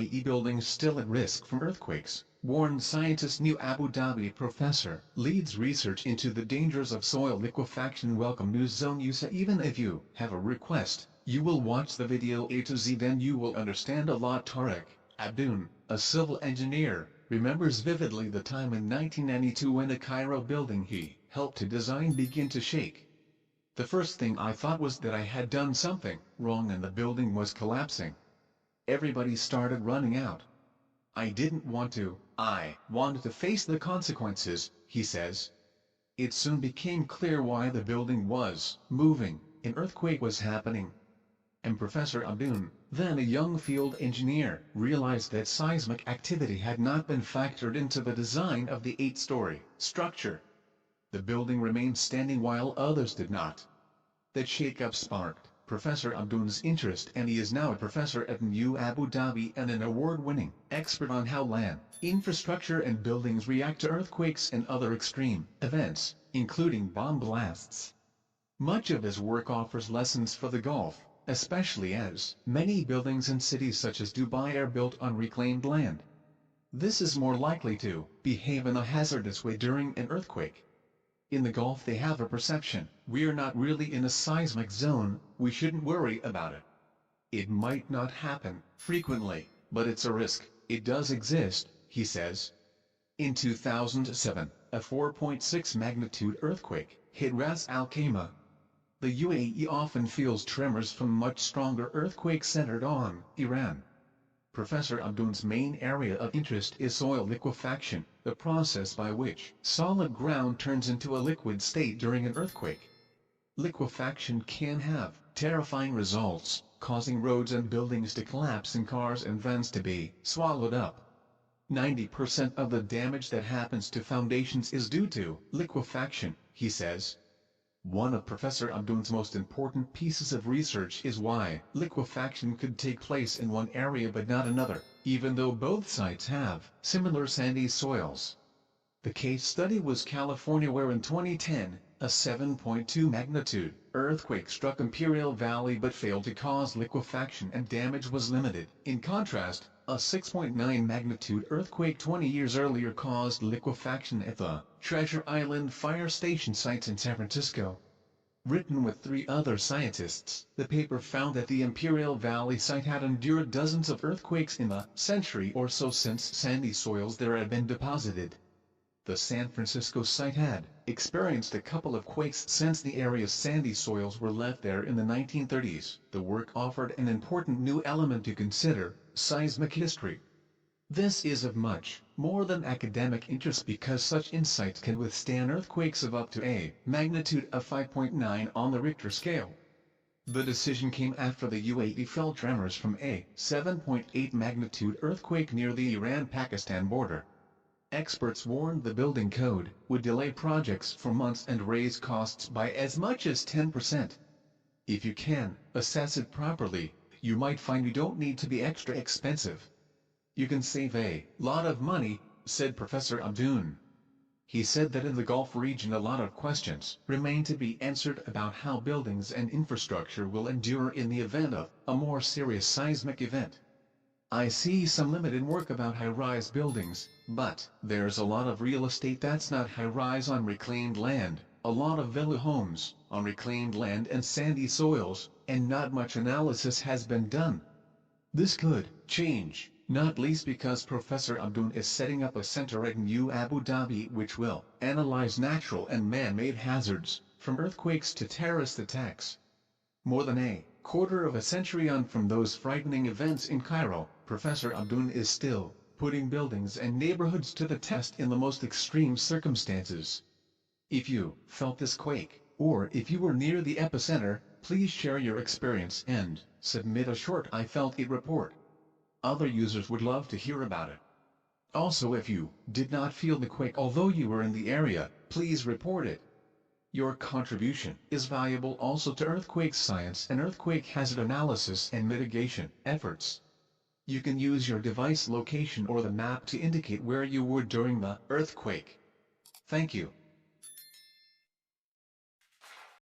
UAE buildings still at risk from earthquakes, warned scientist New Abu Dhabi professor leads research into the dangers of soil liquefaction. Welcome News Zone USA. Even if you have a request, you will watch the video A to Z, then you will understand a lot. Tariq Abdoun, a civil engineer, remembers vividly the time in 1992 when a Cairo building he helped to design began to shake. The first thing I thought was that I had done something wrong and the building was collapsing. Everybody started running out. I didn't want to, I wanted to face the consequences, he says. It soon became clear why the building was moving. An earthquake was happening. And Professor Abdoun, then a young field engineer, realized that seismic activity had not been factored into the design of the 8-story structure. The building remained standing while others did not. That shake-up sparked Professor Abdoun's interest, and he is now a professor at New Abu Dhabi and an award-winning expert on how land, infrastructure and buildings react to earthquakes and other extreme events, including bomb blasts. Much of his work offers lessons for the Gulf, especially as many buildings in cities such as Dubai are built on reclaimed land. This is more likely to behave in a hazardous way during an earthquake. In the Gulf they have a perception, we're not really in a seismic zone, we shouldn't worry about it. It might not happen frequently, but it's a risk. It does exist, he says. In 2007, a 4.6 magnitude earthquake hit Ras Al Khaimah. The UAE often feels tremors from much stronger earthquakes centered on Iran. Professor Abdoun's main area of interest is soil liquefaction, the process by which solid ground turns into a liquid state during an earthquake. Liquefaction can have terrifying results, causing roads and buildings to collapse and cars and vans to be swallowed up. 90% of the damage that happens to foundations is due to liquefaction, he says. One of Professor Abdoun's most important pieces of research is why liquefaction could take place in one area but not another, even though both sites have similar sandy soils. The case study was California, where in 2010, a 7.2 magnitude earthquake struck Imperial Valley but failed to cause liquefaction and damage was limited. In contrast, a 6.9 magnitude earthquake 20 years earlier caused liquefaction at the Treasure Island Fire Station site in San Francisco. Written with 3 other scientists, the paper found that the Imperial Valley site had endured dozens of earthquakes in the century or so since sandy soils there had been deposited. The San Francisco site had experienced a couple of quakes since the area's sandy soils were left there in the 1930s. The work offered an important new element to consider: seismic history. This is of much more than academic interest because such insights can withstand earthquakes of up to a magnitude of 5.9 on the Richter scale. The decision came after the UAE felt tremors from a 7.8 magnitude earthquake near the Iran-Pakistan border. Experts warned the building code would delay projects for months and raise costs by as much as 10%. If you can assess it properly, you might find you don't need to be extra expensive. You can save a lot of money, said Professor Abdoun. He said that in the Gulf region a lot of questions remain to be answered about how buildings and infrastructure will endure in the event of a more serious seismic event. I see some limited work about high-rise buildings, but there's a lot of real estate that's not high-rise on reclaimed land, a lot of villa homes on reclaimed land and sandy soils, and not much analysis has been done. This could change, not least because Professor Abdoun is setting up a center at New Abu Dhabi which will analyze natural and man-made hazards, from earthquakes to terrorist attacks. More than a quarter of a century on from those frightening events in Cairo, Professor Abdoun is still putting buildings and neighborhoods to the test in the most extreme circumstances. If you felt this quake, or if you were near the epicenter, please share your experience and submit a short "I felt it" report. Other users would love to hear about it. Also, if you did not feel the quake although you were in the area, please report it. Your contribution is valuable also to earthquake science and earthquake hazard analysis and mitigation efforts. You can use your device location or the map to indicate where you were during the earthquake. Thank you.